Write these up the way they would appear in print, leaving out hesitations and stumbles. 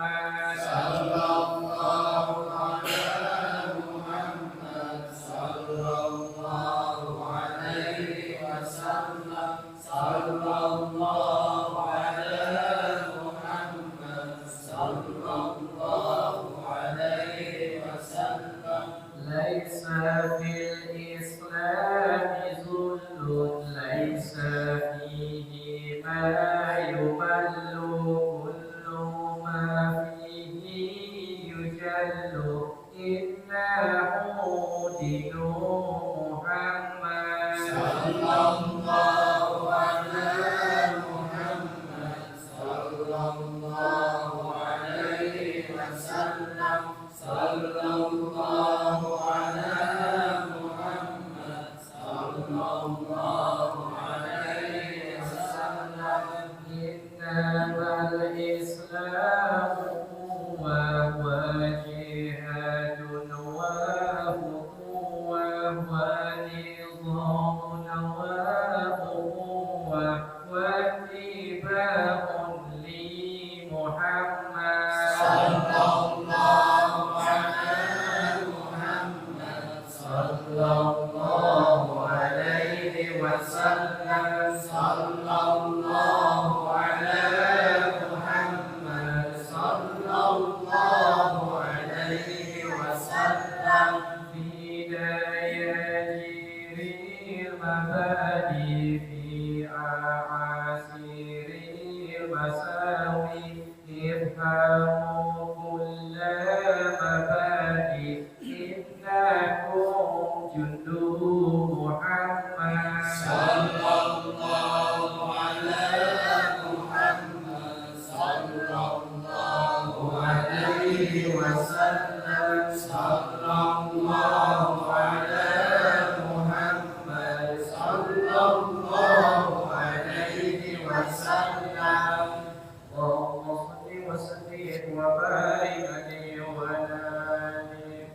Muhammad sallallahu ala Muhammad sallallahu alaihi wasallam sallallahu ala Muhammad sallallahu alaihi wasallam laisa fil Islam zullun laisa fihi ma yuballu kullu ma fihi yujallu innahu dinu Muhammad sallallahu ala Muhammad sallallahu alaihi wasallam sallallahu ala Muhammad sallallahu alaihi wasallam innamal Islamu wa huwa jihadun wa huwa nizamun wa huwa wattiba'un li Muhammad sallallahu ala Muhammad sallallahu alaihi wasallam sallallahu ala Muhammad sallallahu alaihi wasallam bidayajiril mabadi fi a'asiril masawi ifhamu kulla mabadi innakum jundu Muhammad sallallahu ala Muhammad sallallahu alaihi wasallam sallallahu ala Muhammad sallallahu alaihi wasallam Allahumma salli wa sallim wa barik alaihi wa ala alihi.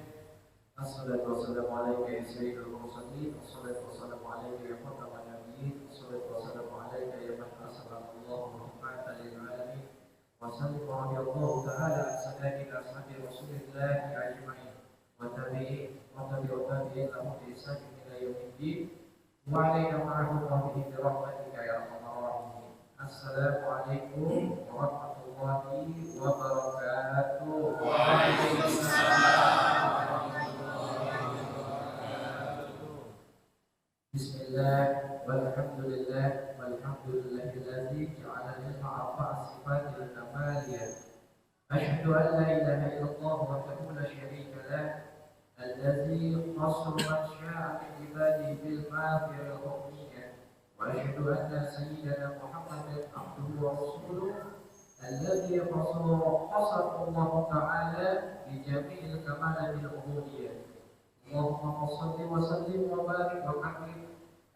Assalatu wassalamu alayka ya sayyidul mursalin, assalatu wassalamu alayka ya khataman nabiyyin, assalatu wassalamu alayka ya man arsalallahu rahmatan lil alamin. Wa sallallahu radiyallahu ta'ala an sadaqina ashabi Rasulillahi ajma'in wa tabi'in wa tabi'in lahum bi ihsan ila yaumiddin wa alayna ma'ahum wa bi rahmatika ya arhamar rahimin. Assalamualaikum warahmatullahi wabarakatuh. Waalaikumsalam. Bismillah walhamdulillah walhamdulillahilladzi ja'ala ilma arba'a sifatil kamaliyah. Asyhadu an la ilaha illallah wahdahu la syarika lah alladzi khassa man syaa'a min ibadihi bil maghfirah wal hukmiyah. وأشهد أن سيدنا محمدا عبده ورسوله الذي خصه الله تعالى بجميع الكمال بالعبودية. اللهم صل وسلم وبارك وحمد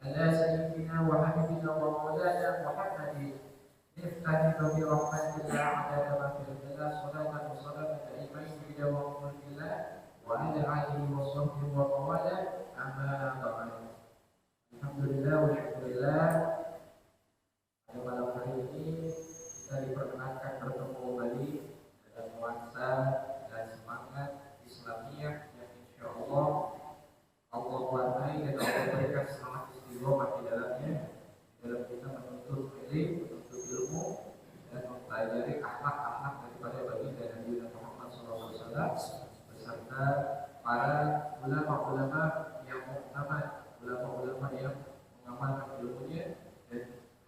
على سيدنا وحبيبنا ومولانا محمد نفتح برحمة الله عدد ما في البلاد صلاة وسلاما دائمين بدوام ملك الله وعلى آله وصحبه وموالاه أما بعد. Alhamdulillah wa syukurillah, pada malam hari ini kita diperkenankan bertemu kembali dalam nuansa dan semangat Islamiyah yang insya Allah Allah warnai dan Allah berikan semangat istiqomah di dalamnya, dalam kita menuntut ilmu dan mempelajari akhlak-akhlak daripada baginda Nabi Muhammad SAW beserta para ulama-ulama yang muktamad, ulama-ulama yang mengamalkan ilmunya, dan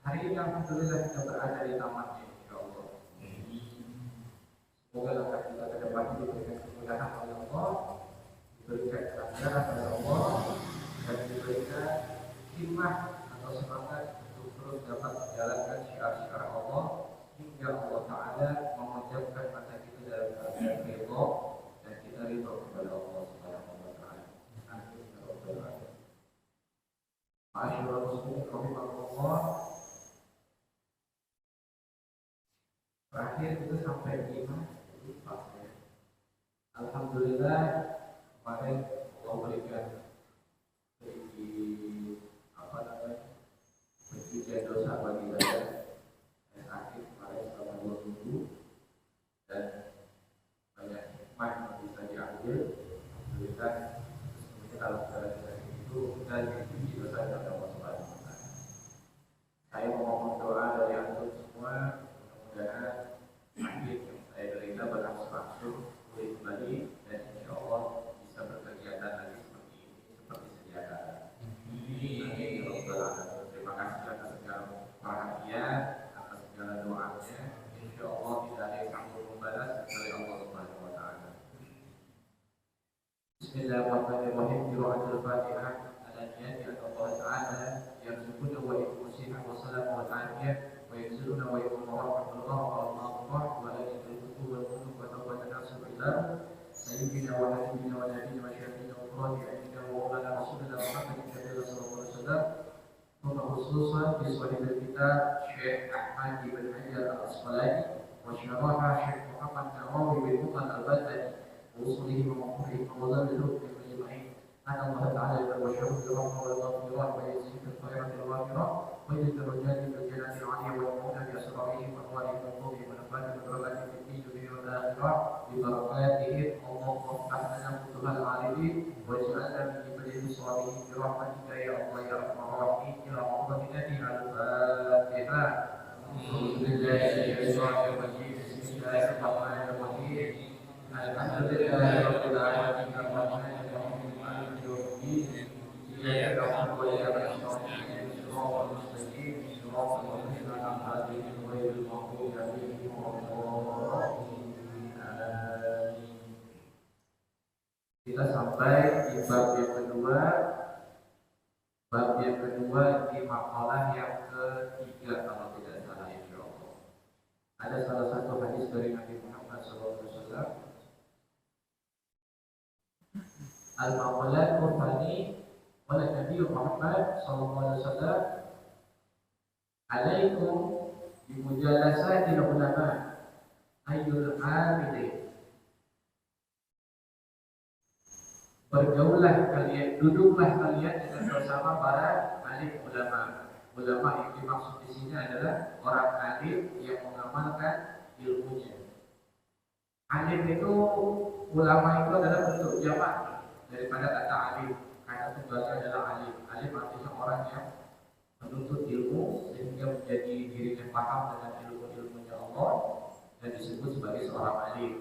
hari ini alhamdulillah kita berada di tamannya insyaallah. Semoga langkah kita ke depan diberikan kemudahan oleh Allah, diberikan kelancaran oleh Allah, dan diberikan himmah atau semangat untuk terus dapat menjalankan syiar-syiar Allah hingga Allah Ta'ala memejamkan mata kita dalam keadaan ridho dan kita ridho kepada Allah Subhanahu wa Ta'ala. Amin ya rabbal alamin. Ma'asyiral muslimin rahimakumullah. Terakhir kita sampai di alhamdulillah kemarin Allah berikan pencucian dosa bagi saya yang sakit kemarin selama 2 minggu, dan kita sebenarnya kalau kita itu dan diuji dosa dari Allah Subhanahu wa taala. Saya memohon doa dari antum semua, mudah-mudahan akhir yang saya derita berangsur-angsur pulih kembali dan insya Allah bisa berkegiatan lagi seperti ini, seperti sedia kala. Amin ya rabbal alamin. Terima kasih atas segala perhatian, atas segala doanya. Insya Allah tidak ada yang sanggup membalas kecuali Allah Subhanahu wa taala. Bismillahirrahmanirrahim. Qiraatul Fatihah ala niyati Allah taala yarzuquna wa yusiha wa salam wa afiyah wa yazuruna wa yumarrahmatullah wa Allah wa la yadruku wa qulu wa tawbatan nasubillah sayyidina wa habibina wa nabiyina wa syafiina wa qurrati wa maulana rasulullah Muhammadin sallallahu alaihi wasallam. Khususan di sahibul kita Syekh Ahmad bin Hajar al-Asqalani wa syaraha Syekh Muhammad Nawawi bin Muqad al-Badani ووصوله ومقوله ومضله بالمجمعين أن الله تعالى يتبشر برحمة والغفران ويزيد الخيرات الوافرة ويزيد الرجال بالجنات العالية ويقوم بأسرارهم وأموالهم وقومهم ونفاذ الدرجات في الدين والدنيا والآخرة ببركاته اللهم افتح لنا فتوح العارفين واجعلنا من جبله الصالحين برحمتك يا الله يا أرحم الراحمين إلى عظمتك على الفاتحة. أعوذ بالله من الشيطان الرجيم بسم الله الرحمن الرحيم. Alhamdulillahi rabbil alamin arrahmanir rahim maliki yaumiddin iyyaka na'budu wa iyyaka nasta'in ihdinas mustaqim siratal ladzina an'amta 'alaihim ghairil maghdubi 'alaihim waladdallin. Kita sampai di bab yang kedua di makalah yang ketiga kalau tidak salah insyaallah. Ada salah satu hadis dari Nabi Muhammad SAW. Al-Maqalat Qur'ani oleh Nabi Muhammad SAW. Alaikum bimujalasatil ulama ayyul amilin. Bergaulah kalian, duduklah kalian dengan bersama para alim ulama. Ulama yang dimaksud di sini adalah orang alim yang mengamalkan ilmunya. Alim itu, ulama itu adalah bentuk jamak daripada kata alim, karena tugasnya adalah alim. Alim artinya orang yang menuntut ilmu sehingga menjadi dirinya paham dengan ilmu-ilmunya Allah dan disebut sebagai seorang alim.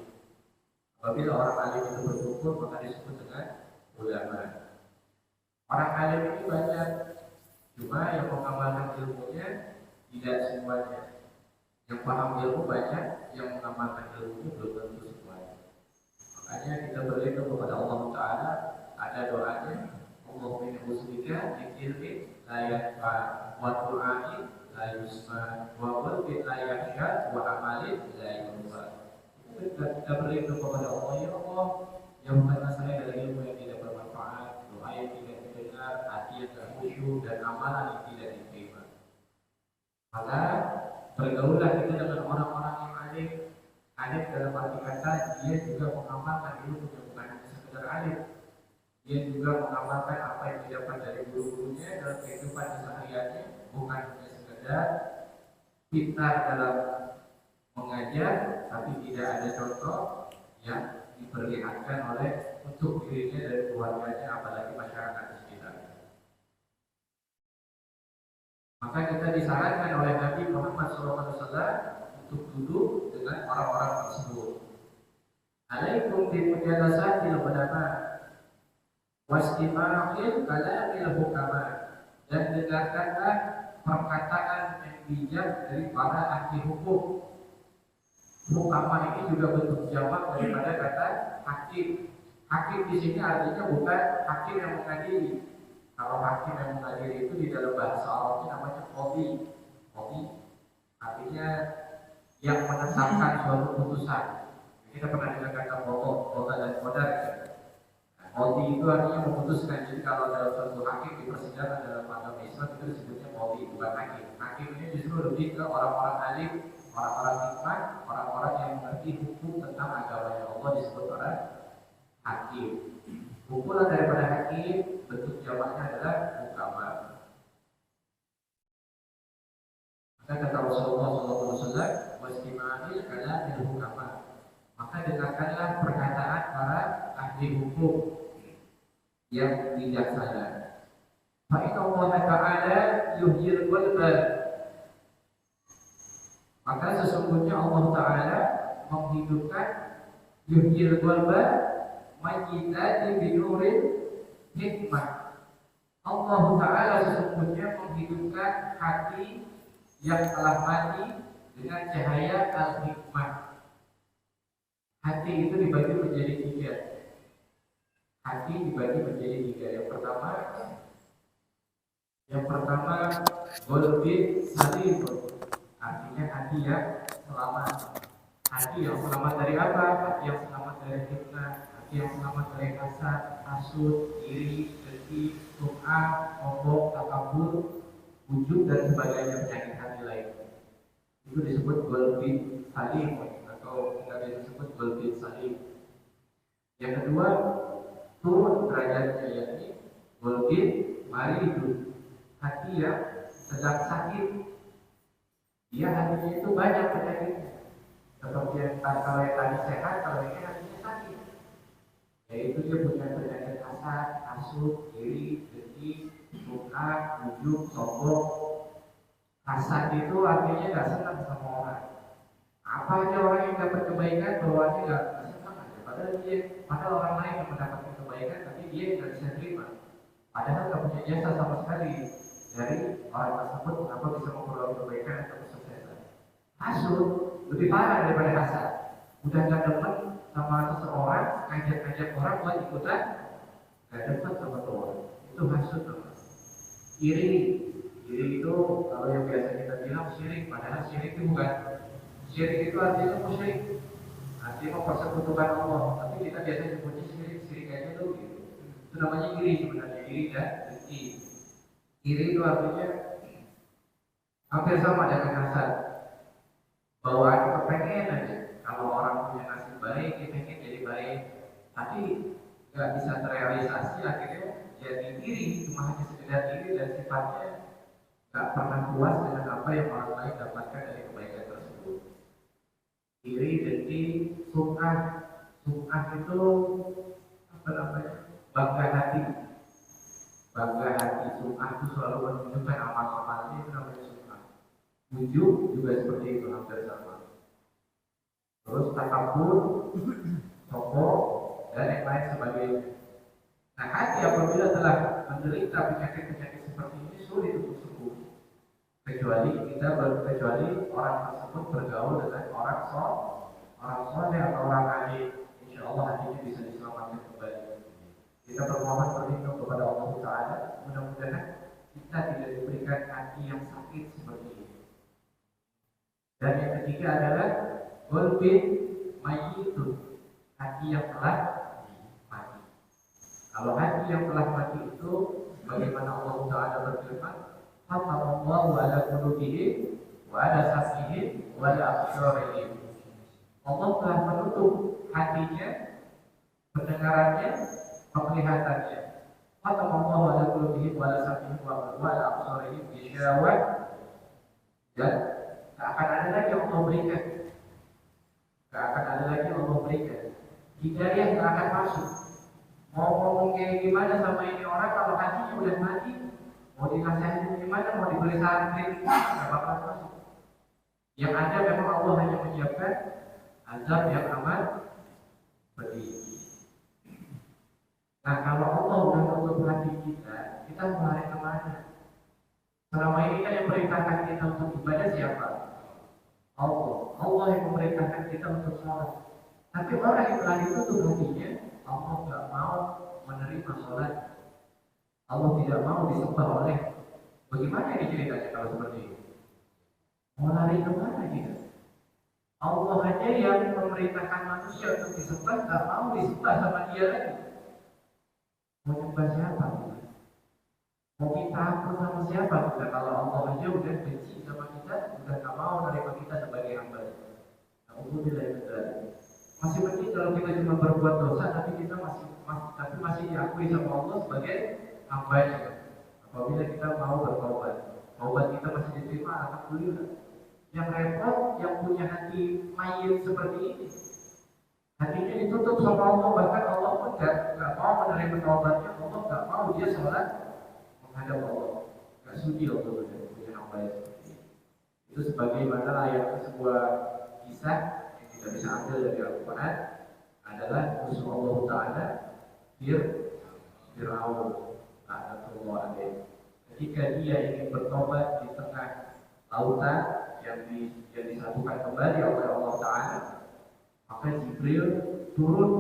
Apabila orang alim itu berkumpul maka disebut dengan ulama. Orang alim ini banyak, cuma yang mengamalkan ilmunya tidak semuanya. Yang paham ilmu banyak, yang mengamalkan ilmunya belum tentu semuanya. Makanya kita berlindung kepada Allah Ta'ala. Ada doanya, Allahumma inni a'udzubika min ilmin la yanfa wa du'ain la yusma wa qalbin la yakhsha wa amalin la yunfa. Kita berlindung kepada Allah, ya Allah, jauhkanlah saya dari ilmu yang tidak bermanfaat, doa yang tidak didengar, hati yang tidak khusyuk, dan amalan yang tidak diterima. Maka bergaulah kita dengan orang-orang yang alim. Alim dalam arti kata dia juga mengamalkan ilmu, bukan hanya sekedar alim. Dia juga mengamalkan apa yang didapat dari guru-gurunya dalam kehidupan sehari-harinya, bukan hanya sekedar pintar dalam mengajar, tapi tidak ada contoh yang diperlihatkan oleh untuk dirinya dan keluarganya, apalagi masyarakat di sekitarnya. Maka kita disarankan oleh Nabi Muhammad SAW untuk duduk dengan orang-orang tersebut. Alaikum bimujalasatil ulama wastima'il kalamil hukama, dan dengarkanlah perkataan yang bijak dari para ahli hukum. Hukama ini juga bentuk jamak daripada kata hakim. Hakim di sini artinya bukan hakim yang mengadili. Kalau hakim yang mengadili itu di dalam bahasa Arabnya namanya qadhi. Qadhi artinya yang menetapkan suatu putusan. Kita pernah dengar kata qada dan qadar. Qadhi itu artinya memutuskan. Jadi kalau dalam suatu hakim di persidangan dalam agama Islam itu disebutnya qadhi, bukan hakim. Hakim ini justru lebih ke orang-orang alim, orang-orang hikmah, orang-orang yang mengerti hukum tentang agamanya Allah disebut orang hakim. Kumpulan daripada hakim bentuk jamaknya adalah hukama. Maka kata Rasulullah SAW, wastima'il kalamil hukama. Maka dengarkanlah perkataan para ahli hukum. yang bijaksana. Fa inna Allah Ta'ala yuhyil qalba. Maka sesungguhnya Allah Ta'ala menghidupkan yuhyil qalba mayyitati binuril hikmah. Allah Ta'ala sesungguhnya menghidupkan hati yang telah mati dengan cahaya al-hikmah. Hati itu dibagi menjadi tiga. Hati dibagi menjadi tiga. Yang pertama golbin salim, artinya hati yang selamat. Hati yang selamat dari apa? Hati yang selamat dari fitnah, hati yang selamat dari hasad, hasud, iri, dengki, sum'ah, sombong, takabur, ujub dan sebagainya penyakit hati lain. Itu disebut golbin salim atau kita disebut golbin salim. Yang kedua turun derajatnya, yakni golbin maridun, hati yang sedang sakit. Dia hatinya itu banyak penyakitnya. Seperti yang kalau yang tadi sehat, kalau ini hatinya sakit. Yaitu dia punya penyakit hasad, hasud, iri, dengki, sum'ah, ujub, sombong. Hasad itu artinya nggak senang sama orang. Apa aja orang yang dapat kebaikan, bawaannya nggak senang aja. Padahal orang lain yang mendapatkan kebaikan, tapi dia nggak bisa terima. Padahal nggak punya jasa sama sekali dari orang tersebut, kenapa bisa memperoleh kebaikan atau kesuksesan. Hasud lebih parah daripada hasad. Udah nggak demen sama seseorang, ngajak-ngajak orang buat ikutan, nggak demen sama orang. Itu hasud namanya. Iri itu kalau yang biasa kita bilang syirik, padahal syirik itu bukan. Syirik itu artinya musyrik, artinya mempersekutukan Allah. Tapi kita biasa sebutnya syirik aja tuh gitu. Itu namanya iri sebenarnya, iri dan dengki. Iri itu artinya hampir sama dengan hasad. Bawaan kepengen aja. Kalau orang punya nasib baik, dia pengen jadi baik. Tapi nggak bisa terrealisasi, akhirnya jadi iri, cuma hanya sekedar iri dan sifatnya nggak pernah puas dengan apa yang orang lain dapatkan dari kebaikan tersebut. Iri, dengki, sum'ah. Sum'ah itu apa namanya? Bangga hati. Bangga hati. Sum'ah itu selalu menunjukkan amal-amalnya, itu namanya sum'ah. Ujub juga seperti itu, hampir sama. Terus takabur, sombong, dan yang lain sebagainya. Nah, hati apabila telah menderita penyakit-penyakit seperti ini sulit untuk sembuh. Kecuali orang tersebut bergaul dengan orang soleh atau orang alim. Insya Allah hatinya bisa diselamatkan kembali. Kita bermohon berlindung kepada Allah Ta'ala. Mudah-mudahan kita tidak diberikan hati yang sakit seperti ini. Dan yang ketiga adalah golbin mayyitun, hati yang telah mati. Kalau hati yang telah mati itu, bagaimana Allah Ta'ala berfirman, Fatallahu ala qulubihim wa ala sam'ihim wa ala absarihim. Allah telah menutup hatinya, pendengarannya, penglihatannya. Fatallahu ala qulubihim wa ala sam'ihim wa ala absarihim bisyawat. Dan tak akan ada lagi yang Allah berikan. Tak akan ada lagi yang Allah berikan. Hidayah tak akan masuk. Mau ngomong kayak gimana sama ini orang kalau hatinya udah mati, mau dinasihatin gimana, mau diberi saran kritik, nggak bakal masuk. Yang ada memang Allah hanya menyiapkan azab yang amat pedih. Nah, kalau Allah udah tutup hati kita mau lari kemana? Selama ini kan yang memerintahkan kita untuk ibadah siapa? Allah yang memerintahkan kita untuk sholat. Tapi orang yang telah ditutup hatinya, Allah tidak mau menerima sholat. Allah tidak mau disembah oleh. Bagaimana ini ceritanya kalau seperti ini? Mau lari kemana kita? Allah aja yang memerintahkan manusia untuk disembah, tidak mau disembah sama dia lagi. Mau nyembah siapa? Mau kita apa sama siapa kita? Kalau Allah aja udah benci sama kita, udah tidak mau menerima kita sebagai hamba. Masih penting kalau kita cuma berbuat dosa, tapi kita masih diakui sama Allah sebagai hamba-Nya. Apabila kita mau bertobat, taubat kita masih diterima, alhamdulillah. Yang repot, yang punya hati mayit seperti ini, hatinya ditutup sama Allah, bahkan Allah pun nggak mau menerima taubatnya. Allah mau dia sholat menghadap Allah, nggak sudi Allah punya hamba yang seperti itu. Itu sebagaimana layaknya sebuah kisah yang kita bisa ambil dari Al-Quran adalah musuh Allah Taala Fir'aun laknatullah alaih. Ketika dia ingin bertobat di tengah lautan yang disatukan kembali oleh Allah Taala, maka Jibril turun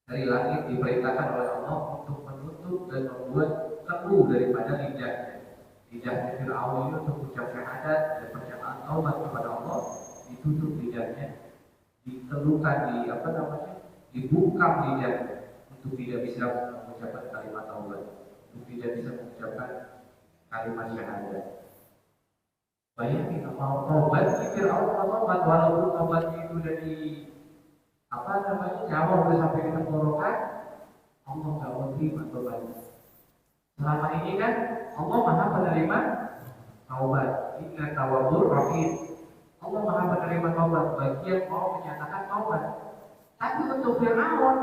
dari langit diperintahkan oleh Allah untuk menutup dan membuat keluh daripada lidahnya Fir'aun ini untuk ucap syahadat dan perkataan taubat kepada Allah. Ditutup lidahnya, ditelukan dibungkam lidahnya untuk tidak bisa mengucapkan kalimat taubat, untuk tidak bisa mengucapkan kalimat syahadat. Bayangin, mau taubat Fir'aun mau taubat, walaupun taubatnya itu dari nyawa udah sampai ke tenggorokan, Allah nggak mau terima taubatnya. Selama ini kan Allah Maha penerima taubat. Inna tawwabur rahim. Allah Maha penerima taubat bagi yang mau menyatakan taubat. Tapi untuk Fir'aun,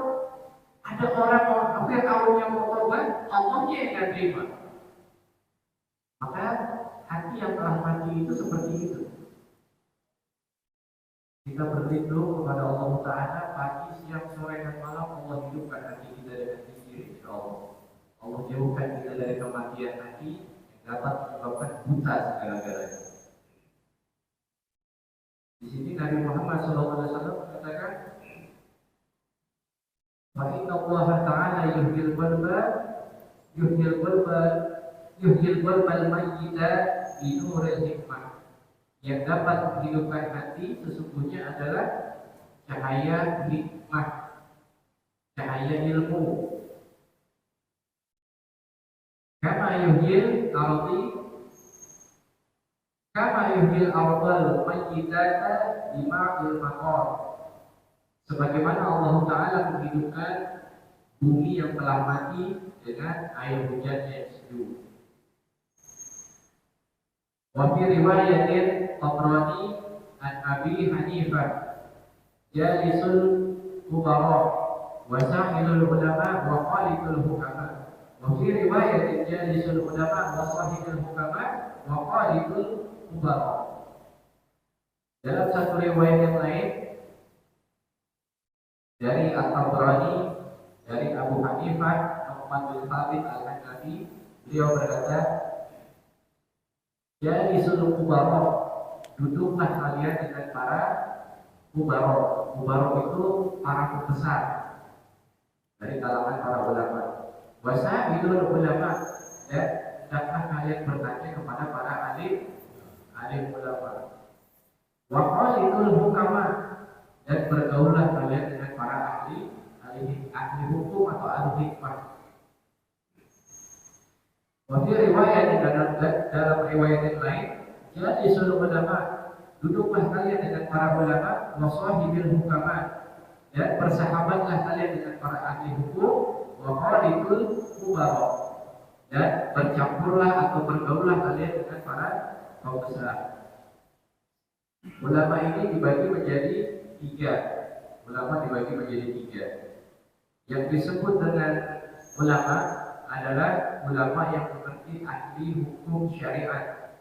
ada orang Fir'aun yang mau taubat, Allahnya yang nggak terima. Maka hati yang telah mati itu seperti itu. Kita berlindung kepada Allah Ta'ala pagi, siang, sore, dan malam. Allah hidupkan hati kita dengan zikir, insyaAllah. Allah jauhkan kita dari kematian hati yang dapat menyebabkan buta segala-galanya. Di sini Nabi Muhammad SAW mengatakan, "Fa inna Allah Ta'ala yuhyil qalbal mayyita bi nuril hikmah." Yang dapat menghidupkan hati sesungguhnya adalah cahaya hikmah, cahaya ilmu. Kama yuhyil ardal mayyitata bima'il maqar. Sebagaimana Allah Ta'ala menghidupkan bumi yang telah mati dengan air hujan yang sejuk. Wa fi riwayatin Tabrani an Abi Hanifah jalisul kubara wa sahilul ulama wa qalidul hukama. Wa fi riwayatin jalisul ulama wa sahilul hukama wa qalidul kubara. Dalam satu riwayat yang lain dari At-Tabrani dari Abu Hanifah Muhammad bin Thabit Al-Hanafi, beliau berkata, jalisul kubara, duduklah kalian dengan para kubaro. Kubaro itu para pembesar dari kalangan para ulama. Wasa'ilul ulama, dan hendaklah kalian bertanya kepada para alim ulama. Wa qalidul hukama, dan bergaullah kalian dengan para ahli hukum atau ahli hikmah. Wa fi riwayat dalam riwayat yang lain, jadi seluruh ulama, duduklah kalian dengan para ulama, wa sahibil hukama, dan bersahabatlah kalian dengan para ahli hukum, wa qalidul kubara, dan bercampurlah atau bergaullah kalian dengan para pembesar. Ulama ini dibagi menjadi tiga. Yang disebut dengan ulama adalah ulama yang mengerti ahli hukum syariat,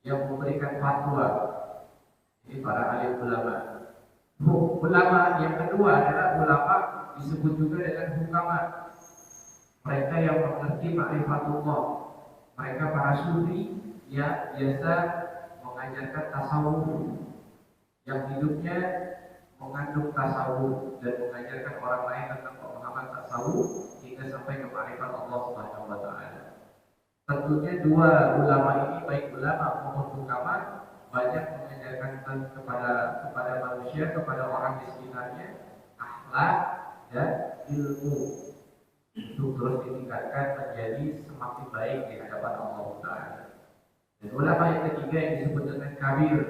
yang memberikan fatwa. Ini para alim ulama. Ulama yang kedua adalah ulama disebut juga dengan hukama. Mereka yang mengerti ma'rifatullah. Mereka para sufi yang biasa mengajarkan tasawuf, yang hidupnya mengandung tasawuf dan mengajarkan orang lain tentang pemahaman tasawuf hingga sampai ke ma'rifat Allah Subhanahu wa taala. Tentunya dua ulama ini, baik ulama maupun hukama, banyak mengajarkan kepada manusia, kepada orang di sekitarnya, akhlak dan ilmu untuk terus ditingkatkan menjadi semakin baik di hadapan Allah Ta'ala. Dan ulama yang ketiga yang disebut dengan kabir,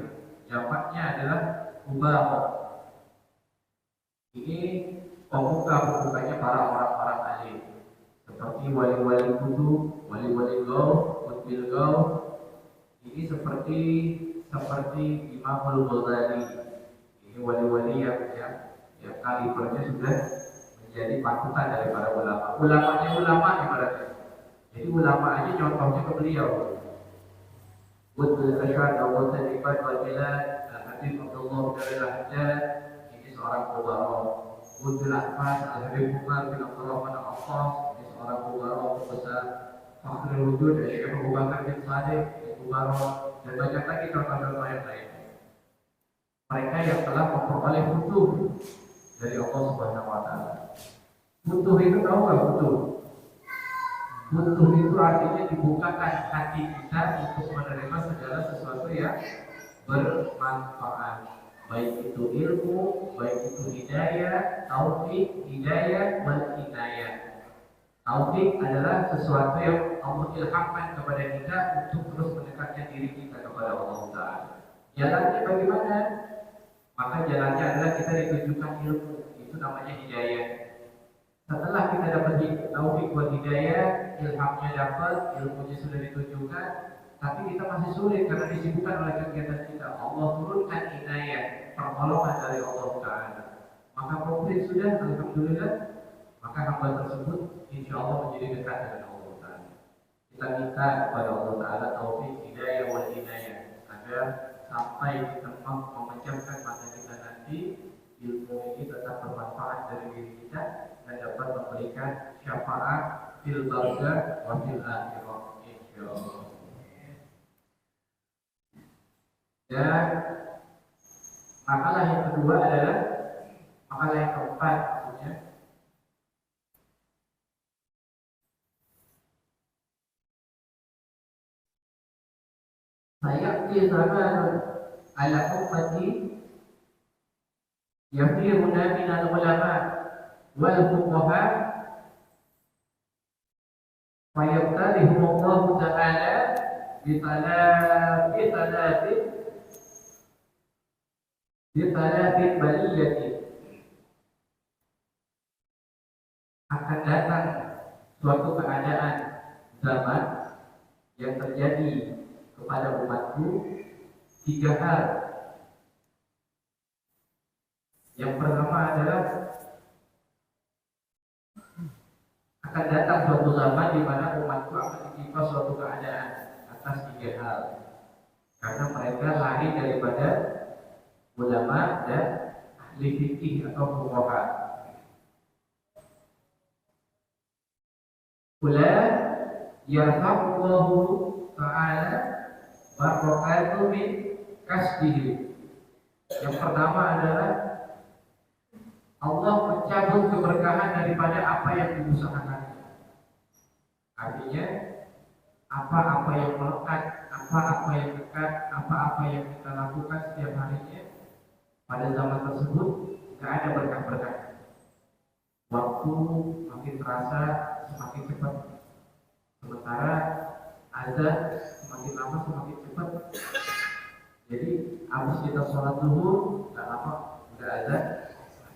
jamaknya adalah kubara. Ini pemuka-pemukanya para orang-orang alim, seperti wali-wali kutub, wali-wali gaul, qutbil gaul. Ini seperti Imamul Ghazali. Ini wali-wali yang kalibernya sudah menjadi panutan dari para ulama. Ulamanya ulama ibaratnya. Jadi ulama aja contohnya ke beliau. Butul Asyad Abu Talibad wal Bilad Al-Habib Abdullah bin Al-Haddad, ini seorang kubaro. Butul Abbas Al-Habib Umar bin Abdullah bin Affan, ini seorang kubaro terbesar. Fakhrul Wujud Syekh Abu Bakar bin Sadiq, ini kubaro, dan banyak lagi contoh-contoh yang lain. Mereka yang telah memperoleh futuh dari Allah Subhanahu wa taala. Futuh itu tahu nggak futuh? Futuh itu artinya dibukakan hati kita untuk menerima segala sesuatu yang bermanfaat, baik itu ilmu, baik itu hidayah, taufik, hidayah, wal hidayah. Taufik adalah sesuatu yang Allah ilhamkan kepada kita untuk terus mendekatkan diri kita kepada Allah Taala. Jalannya bagaimana? Maka jalannya adalah kita ditunjukkan ilmu, itu namanya hidayah. Setelah kita dapat taufik wal hidayah, ilhamnya dapat, ilmunya sudah ditunjukkan, tapi kita masih sulit karena disibukkan oleh kegiatan kita. Allah turunkan hidayah, pertolongan dari Allah Taala. Maka komplit sudah, alhamdulillah. Maka hamba tersebut insya Allah menjadi dekat dengan Allah Taala. Kita minta kepada Allah Taala taufik hidayah wal hidayah agar sampai kita memecahkan mata kita nanti, ilmu ini tetap bermanfaat dari diri kita dan dapat memberikan syafaat fil barzakh wa fil akhirah insyaallah. Dan makalah yang kedua adalah makalah yang keempat, maksudnya sayati zamanun ala ummati yafiruna min al-ulama wal fuqaha fayabtalihum Allah Ta'ala bitalatin baliyati. Akan datang suatu keadaan zaman yang terjadi kepada umatku 3 hal. Yang pertama adalah akan datang suatu zaman di mana umatku akan ditimpa suatu keadaan atas 3 hal. Karena mereka lari daripada ulama dan ahli fikih atau fuqaha. Kula yarhamullahu ta'ala barokatu min kasbihi. Yang pertama adalah Allah mencabut keberkahan daripada apa yang diusahakannya. Artinya apa-apa yang melekat, apa-apa yang dekat, apa-apa yang kita lakukan setiap harinya pada zaman tersebut tidak ada berkah-berkah. Waktu makin terasa semakin cepat, sementara azan semakin lama semakin cepat. Jadi habis kita sholat zuhur, tidak lama udah azan.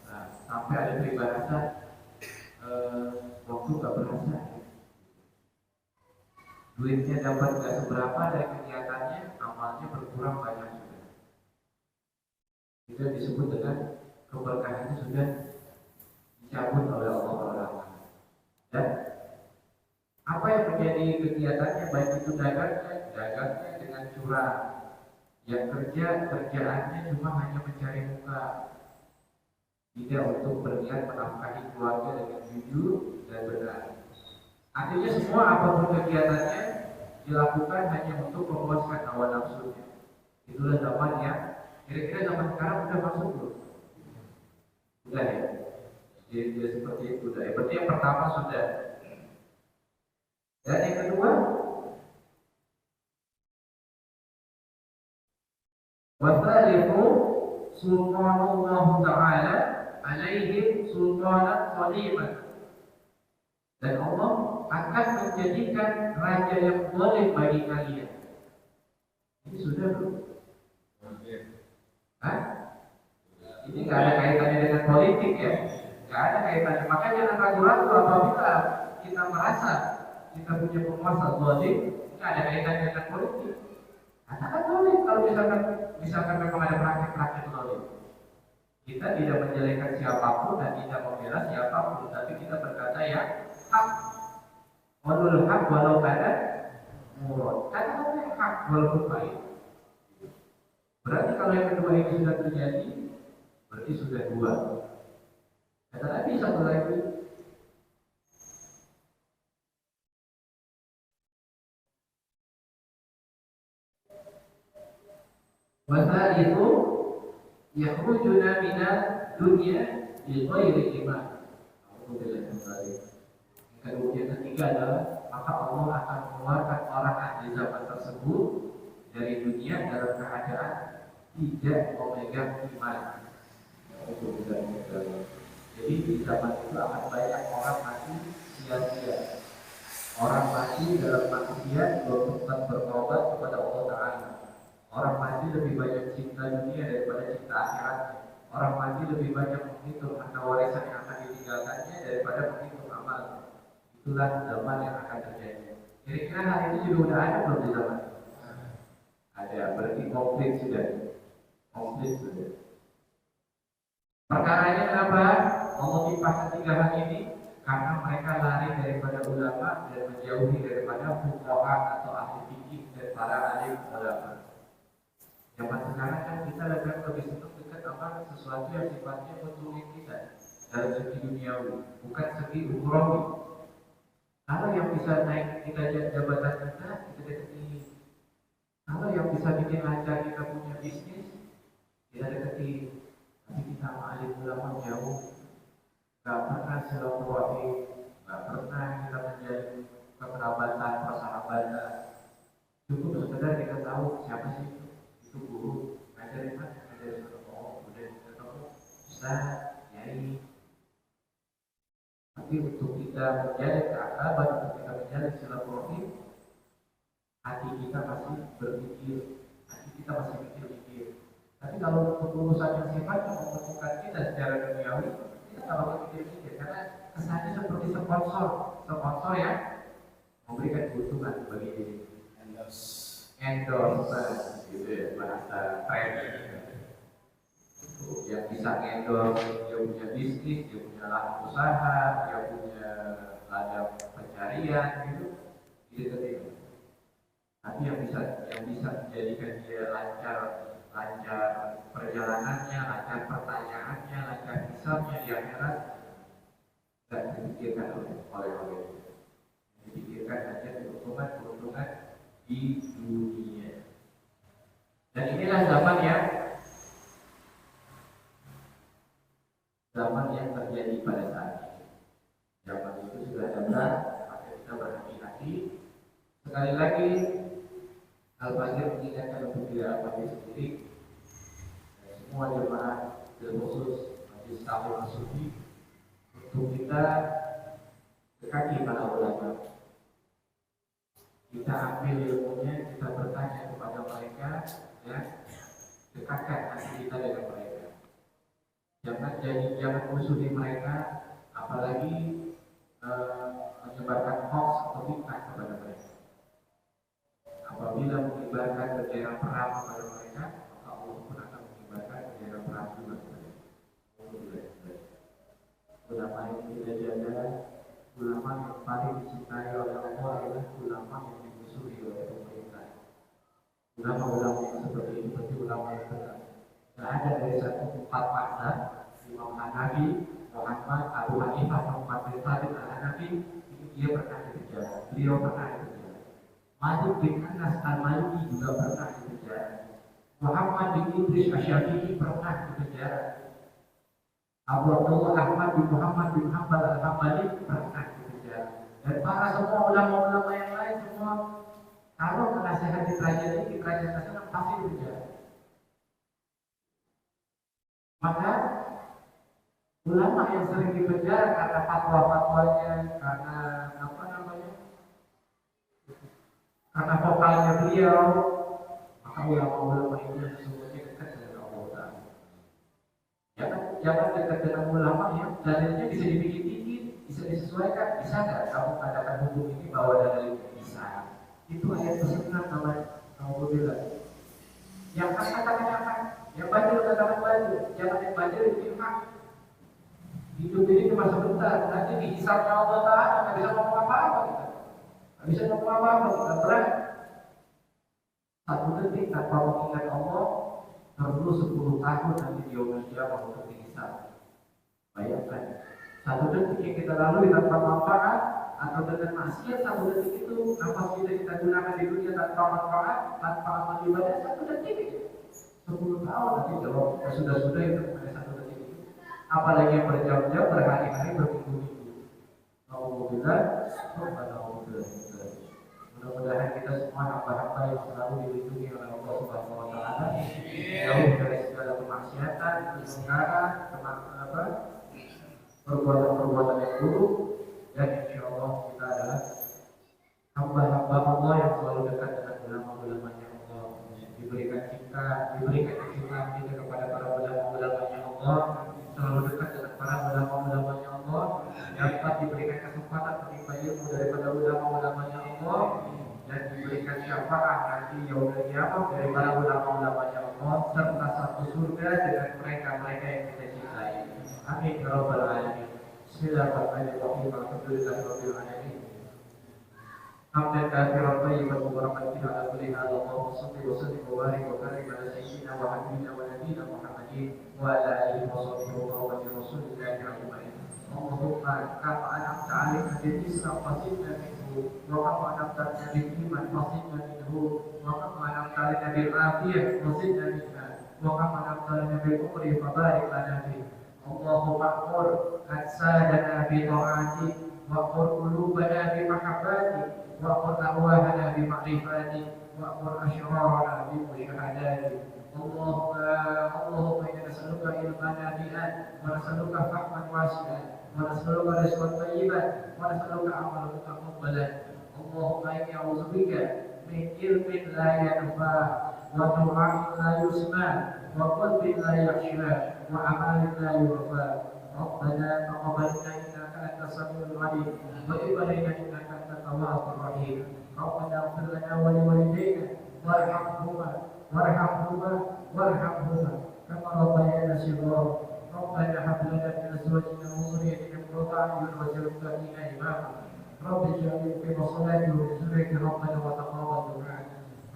Nah, sampai ada peribahasa waktu gak berasa. Duitnya dapat gak seberapa dari kegiatannya, amalnya berkurang banyak sudah. Itu disebut dengan keberkahannya sudah dicabut oleh Allah Taala. Dan apa yang menjadi kegiatannya, baik itu dagangnya dengan curang, yang kerjaannya cuma hanya mencari muka, tidak untuk berniat menafkahi keluarga dengan jujur dan benar. Artinya semua apapun kegiatannya dilakukan hanya untuk memuaskan hawa nafsunya. Itulah zaman yang kira-kira zaman sekarang sudah masuk belum? Sudah ya. Jadi seperti itu sudah. Berarti yang pertama sudah. Dan yang kedua, wasalihu sultanullah ta'ala alaihim sultanan qadiman. Dan Allah akan menjadikan raja yang boleh bagi kalian. Ini sudah belum? Hah? Ini nggak ada kaitannya dengan politik ya, nggak ada kaitannya. Maka jangan ragu-ragu apabila kita merasa kita punya penguasa zalim, nggak ada kaitannya dengan politik. Katakan boleh kalau misalkan memang ada praktek-praktek zalim. Kita tidak menjelekkan siapapun dan tidak membela siapapun, tapi kita berkata yang hak. Walul hak walau kada murad. Kata yang hak walaupun baik. Berarti kalau yang kedua ini sudah terjadi, berarti sudah dua. Kata Nabi satu lagi, wasa itu yakhrujuna minal dunya bi ghairi iman. Kemudian ketiga adalah maka Allah akan mengeluarkan orang ahli zaman tersebut dari dunia dalam keadaan tidak memegang iman. Jadi di zaman itu akan banyak orang mati sia-sia. Orang mati dalam maksiat belum sempat bertobat kepada Allah Ta'ala. Orang mati lebih banyak cinta dunia daripada cinta akhirat. Orang mati lebih banyak menghitung harta warisan yang akan ditinggalkannya daripada menghitung amal. Itulah zaman yang akan terjadi. Kira-kira hal ini juga udah ada belum di zaman? Ada, berarti komplit sudah. Komplit sudah. Perkaranya kenapa Allah timpakan tiga hal ini? Karena mereka lari daripada ulama dan menjauhi daripada fuqaha atau ahli fikih dan para alim ulama. Zaman sekarang kan kita lebih senang dekat apa sesuatu yang sifatnya menguntungkan kita dalam segi duniawi, bukan segi ukhrawi. Kalau yang bisa naik kita jabatan kita dekati. Kalau yang bisa bikin lancar kita punya bisnis, kita dekati. Tapi kita sama alim ulama jauh. Gak pernah silaturahmi, gak pernah kita menjalin kekerabatan, persahabatan. Cukup sekedar kita tahu siapa sih itu guru, ngajarin mana, ngajarin ketemu, udah ketemu, ustaz, nyai. Tapi untuk kita menjalin keakraban, untuk kita menjalin silaturahmi, hati kita masih berpikir, hati kita masih mikir-mikir. Tapi kalau untuk urusan yang sifatnya menguntungkan kita secara duniawi, kita nggak bakal mikir-mikir karena kesannya seperti sponsor yang memberikan keuntungan bagi diri. Endorse, gitu ya, bahasa keren. Yang bisa endorse, dia punya bisnis, dia punya lahan usaha, dia punya ladang pencarian, gitu. Gitu. Tapi yang bisa menjadikan dia lancar perjalanannya, lancar pertanyaannya, lancar hisabnya di akhirat, tidak dipikirkan oleh dipikirkan hanya keuntungan di dunia. Dan inilah zaman yang terjadi pada saat ini. Zaman itu sudah datang, maka kita berhati-hati. Sekali lagi, Al-Fajr mengingatkan untuk tidak Al-Fajr sendiri. Semua jemaah terkhusus Majelis Taklim Sufi untuk kita dekati para ulama. Kita ambil ilmunya, kita bertanya kepada mereka, ya, dekatkan hati kita dengan mereka. Jangan musuhi mereka, apalagi menyebarkan hoax atau fitnah kepada mereka. Apabila mengibarkan bendera perang kepada mereka, maka Allah pun akan mengibarkan bendera perang juga kepada mereka. Ulama yang kita jaga, ulama yang paling dicintai oleh Allah adalah ulama yang dimusuhi oleh pemerintah. Ulama-ulama yang seperti ini seperti ulama yang benar. Tidak ada dari satu empat makna Imam Hanafi, Muhammad, Abu Hanifah, Muhammad bin Thabit Al-Hanafi, itu dia pernah dipenjara. Beliau pernah dipenjara. Malik bin Anas Al-Maliki juga pernah dipenjara. Muhammad bin Idris Asy-Syafi'i pernah dipenjara. Abu Abdullah Ahmad bin Muhammad bin Hanbal Al-Hambali pernah dipenjara. Dan para semua ulama-ulama yang lain semua kalau menasihati kerajaan ini, kerajaan nasional pasti dipenjara. Maka ulama yang sering dipenjara karena fatwa-fatwanya, karena karena vokalnya beliau, maka ulama-ulama ini semuanya dekat dengan Allah Ta'ala. Jangan dekat dengan ulama yang dalilnya bisa dibikin-bikin, bisa disesuaikan, bisa nggak kamu katakan hukum ini bahwa dalilnya bisa? Itu ayat kesenangan namanya, alhamdulillah. Yang katakan apa? Yang badil katakan badil, jangan yang badil itu hak. Hidup ini cuma sebentar, nanti dihisabnya Allah Ta'ala nggak bisa ngomong apa-apa kita. Nggak bisa ngomong apa-apa kita. Berat. Satu detik tanpa mengingat Allah perlu 10 tahun nanti di yaumul qiyamah untuk dihisab. Bayangkan, satu detik yang kita lalui tanpa manfaat atau dengan maksiat, satu detik itu nafas kita gunakan di dunia tanpa manfaat, tanpa amal ibadah, satu detik itu 10 tahun nanti kalau sudah itu hanya satu detik itu. Apalagi yang berjam-jam, berhari-hari, berminggu-minggu. Alhamdulillah, mudah-mudahan kita semua hamba-hamba yang selalu dilindungi oleh Allah Subhanahu wa Ta'ala, jauh dari segala kemaksiatan, kemungkaran, perbuatan-perbuatan yang buruk, dan insya Allah kita adalah hamba-hamba Allah yang selalu dekat dengan ulama-ulamanya Allah, diberikan cinta, diberikan kecintaan kita kepada para ulama-ulamanya Allah, selalu dekat dengan para ulama-ulamanya Allah, dapat diberikan kesempatan menimba ilmu daripada ulama-ulamanya Allah, dan diberikan syafaat nanti yaumul qiyamah dari para ulama-ulamanya Allah, serta satu surga dengan mereka-mereka yang kita cintai. Amin ya rabbal alamin. Bismillahirrahmanirrahim. Alhamdulillahirabbil alamin. Hamdan katsiran thayyiban mubarakan fihi ala kulli hal. Allahumma shalli wa sallim wa barik wa karim ala sayyidina wa habibina wa nabiyina Muhammadin wa ala alihi wa sahbihi wa qawmi rasulillahi ajma'in. Allahumma kama an'amta 'alaina bil Islam fasidna minhu wa kama an'amta 'alaina bil iman fasidna minhu wa kama an'amta 'alaina bil afiyah fasidna minha wa kama an'amta 'alaina bil umri fabarik lana fihi. Allahumma qur ajsadana bi ta'atik wa qur qulubana bi mahabbatik wa qur arwahana bi ma'rifatik wa qur ashrarana bi musyahadatik. Allahumma inna nas'aluka ilman nafi'an wa nas'aluka fahman wasi'an wa nas'aluka rizqan thayyiban wa nas'aluka amalan mutaqabbalan. Allahumma inni a'udzubika min ilmin la yanfa' wa du'a'in la yusma' wa qalbin la yakhsha wa amalin la yurfa. Rabbana taqabbal minna innaka antas samiul 'alim wa tub 'alaina innaka antat tawwabur rahim. Rabbana ighfir lana wa liwalidayna warhamhuma kama rabbayana shighara. Rabbana hab lana min azwajina wa dhurriyyatina qurrata a'yun waj'alna lil-muttaqina imama. Rabbi ij'alni muqima salati wa min dhurriyyati rabbana wa taqabbal du'a.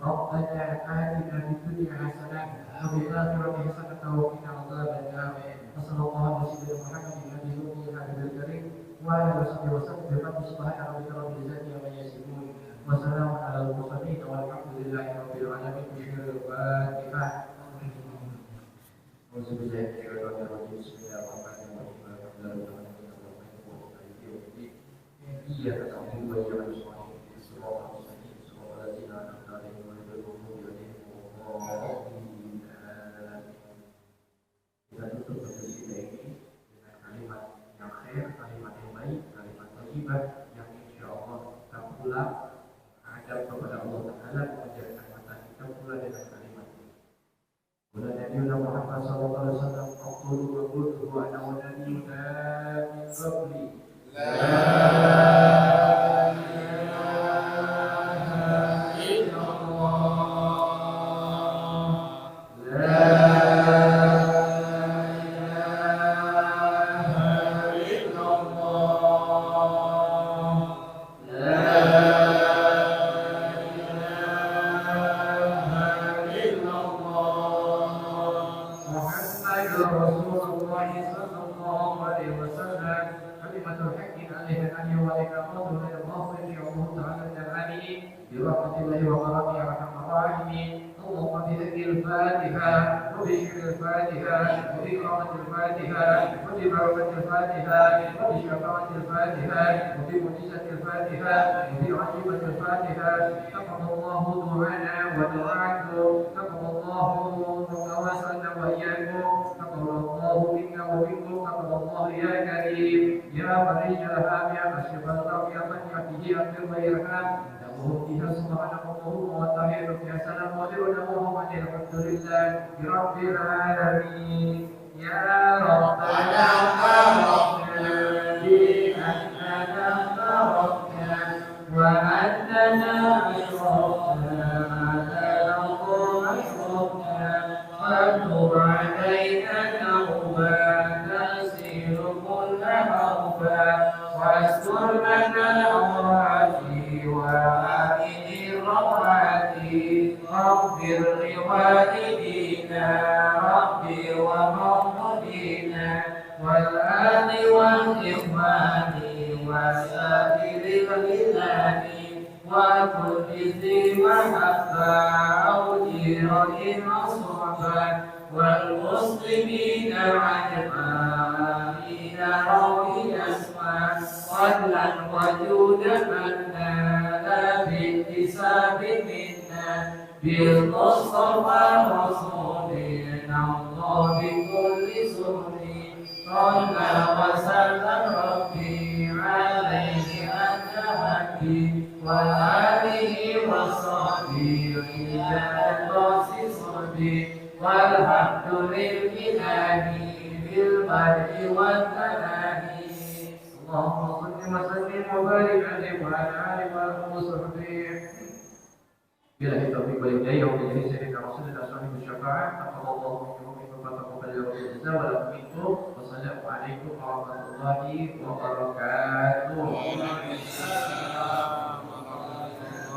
Rabbana atina fid dunya hasanah wa fil akhirati hasanah wa qina adzaban nar. Sallallahu alaihi wa sallam subhana rabbika rabbil izzati amma yasifun wa salamun alal mursalin walhamdulillahi rabbil alamin. Al-Fatihah. Kita tutup majelis kita ini dengan kalimat yang khair, kalimat yang baik, kalimat thayyibah yang insya Allah kita pulang menghadap kepada Allah Ta'ala, menjadikan mata kita pula dengan kalimat ini. Qala Nabiuna Muhammad sallallahu alaihi wasallam, "Aqulu wa qultu wa ana wa nabiyyuna min qabli la Rabbil alamin ya rabbana aghfirna bi annana faraqna wa annana ashrafna ma la naqum ashrafna wa تحمل كل حرفا واستر لنا عوراتي وآمن روعاتي واغفر لوالدينا ربي ومولودينا والآل والإخوان وسائر البلاد وكل ذي محبة أو جيرة وصحبة والمسلمين أجمعين روي أسماء فضلا وجودا منا لا باكتساب منا بالمصطفى رسولنا الله بكل سهل صلى وسلم ربي عليه أنت ربي وآله وصحبه رجال صحبي والحمد لله بالبر والتنادي اللهم صل وسلم وبارك عليه وعلى آله وصحبه بلا التوفيق والهداية وبإذن سيدنا رسول الله صاحب الشفاعة تقبل الله منكم فتقبل رب العزة ولكم منكم والسلام عليكم ورحمة الله وبركاته.